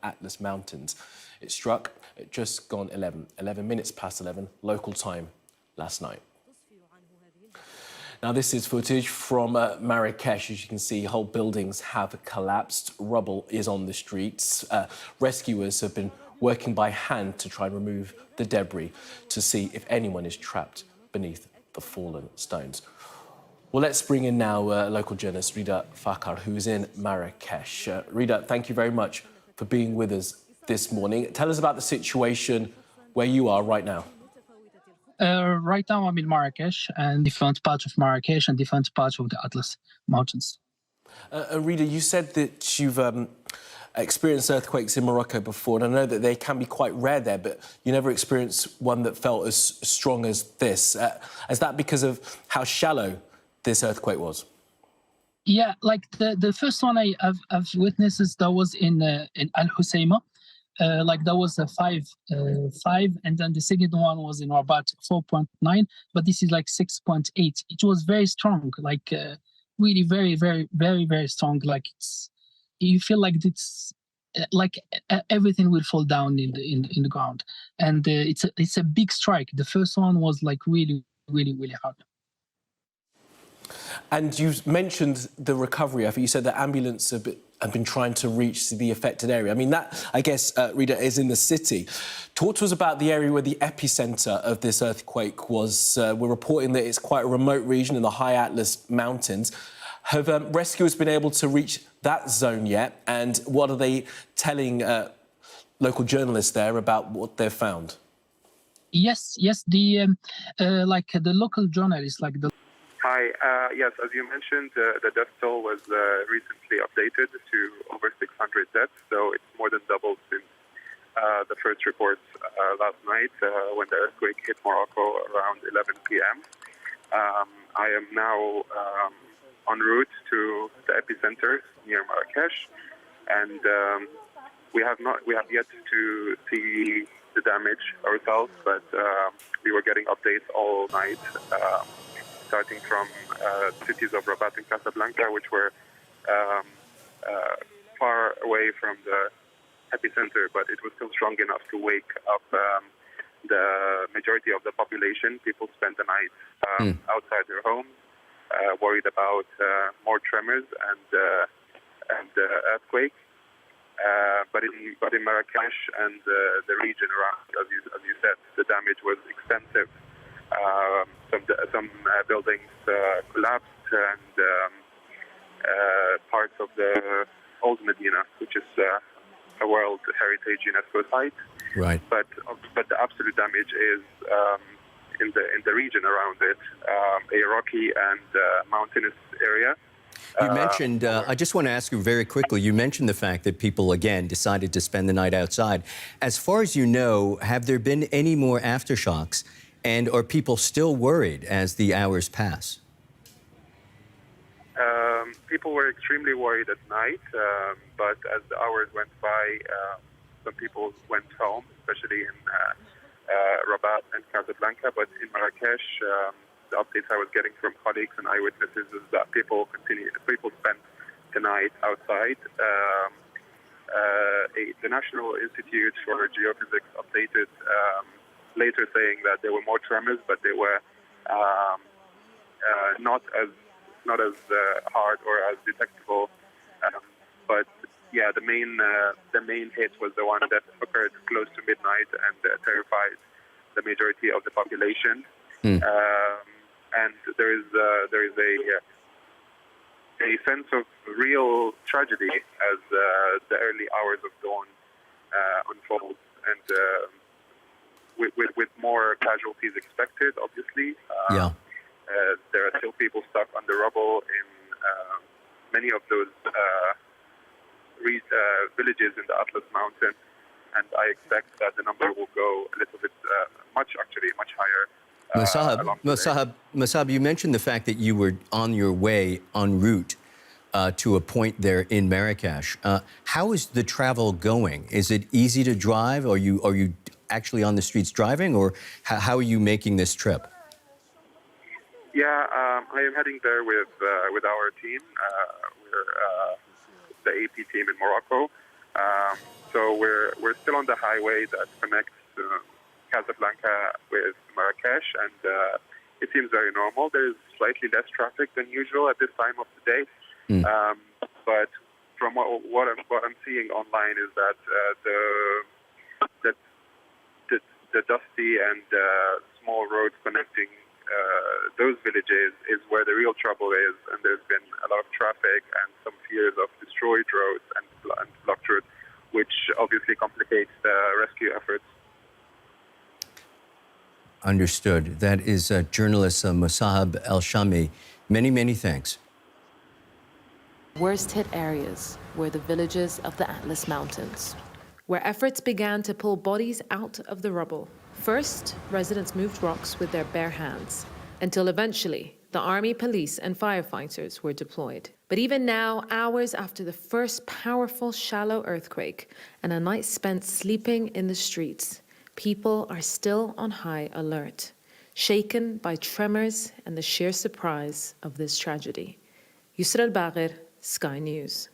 Atlas Mountains. It struck at just gone 11 minutes past 11 local time last night. Now, this is footage from Marrakech. As you can see, whole buildings have collapsed. Rubble is on the streets. Rescuers have been working by hand to try and remove the debris to see if anyone is trapped beneath the fallen stones. Well, let's bring in now local journalist Rida Fakar, who's in Marrakech. Rida, thank you very much for being with us this morning. Tell us about the situation where you are right now. Right now I'm in Marrakech and different parts of Marrakech and different parts of the Atlas Mountains. Rida, you said that you've experienced earthquakes in Morocco before, and I know that they can be quite rare there, but you never experienced one that felt as strong as this. Is that because of how shallow this earthquake was? Yeah, like the first one I've witnessed is that was in Al Hoceima. Like that was a 5, and then the second one was in Rabat 4.9, but this is like 6.8. It was very strong, like really very, very, very, very strong. Like you feel like it's like everything will fall down in the ground, and it's a big strike. The first one was like really, really, really hard. And you mentioned the recovery effort. You said that ambulance have been trying to reach the affected area. I mean, that, I guess, Rida, is in the city. Talk to us about the area where the epicenter of this earthquake was. We're reporting that it's quite a remote region in the high Atlas Mountains. Have rescuers been able to reach that zone yet? And what are they telling local journalists there about what they've found? Yes. The like the local journalists, like the. Hi. Yes, as you mentioned, the death toll was recently updated to over 600 deaths, so it's more than doubled since the first reports last night when the earthquake hit Morocco around 11 p.m. I am now en route to the epicenter near Marrakech, and we have yet to see the damage ourselves, but we were getting updates all night. Starting from cities of Rabat and Casablanca, which were far away from the epicenter, but it was still strong enough to wake up the majority of the population. People spent the night outside their homes, worried about more tremors and earthquake. But in Marrakech and the region around, as you said, the damage was extensive. Some buildings collapsed, and parts of the old Medina, which is a World Heritage UNESCO site. Right. But the absolute damage is in the region around it, a rocky and mountainous area. You mentioned, I just want to ask you very quickly, you mentioned the fact that people, again, decided to spend the night outside. As far as you know, have there been any more aftershocks? And are people still worried as the hours pass? People were extremely worried at night, but as the hours went by, some people went home, especially in Rabat and Casablanca. But in Marrakech, the updates I was getting from colleagues and eyewitnesses is that people spent the night outside. The National Institute for Geophysics updated later saying that there were more tremors, but they were not as hard or as detectable. But yeah, the main hit was the one that occurred close to midnight and terrified the majority of the population. And there is a sense of real tragedy as the early hours of dawn unfold, and with more casualties expected, obviously. There are still people stuck on the rubble in many of those villages in the Atlas Mountain, and I expect that the number will go a little bit, much higher. Musab, you mentioned the fact that you were on your way en route to a point there in Marrakech. How is the travel going? Is it easy to drive? Are you actually on the streets driving, or how are you making this trip? Yeah, I am heading there with our team. We're the AP team in Morocco. So we're still on the highway that connects Casablanca with Marrakech, and it seems very normal. There's slightly less traffic than usual at this time of the day, but from what I'm seeing online is that the dusty and small roads connecting those villages is where the real trouble is, and there's been a lot of traffic and some fears of destroyed roads and blocked roads, which obviously complicates the rescue efforts. Understood. That is journalist Musahab El-Shami. Many, many thanks. Worst hit areas were the villages of the Atlas Mountains, where efforts began to pull bodies out of the rubble. First, residents moved rocks with their bare hands, until eventually the army, police, and firefighters were deployed. But even now, hours after the first powerful, shallow earthquake and a night spent sleeping in the streets, people are still on high alert, shaken by tremors and the sheer surprise of this tragedy. Yusra Al-Bagher, Sky News.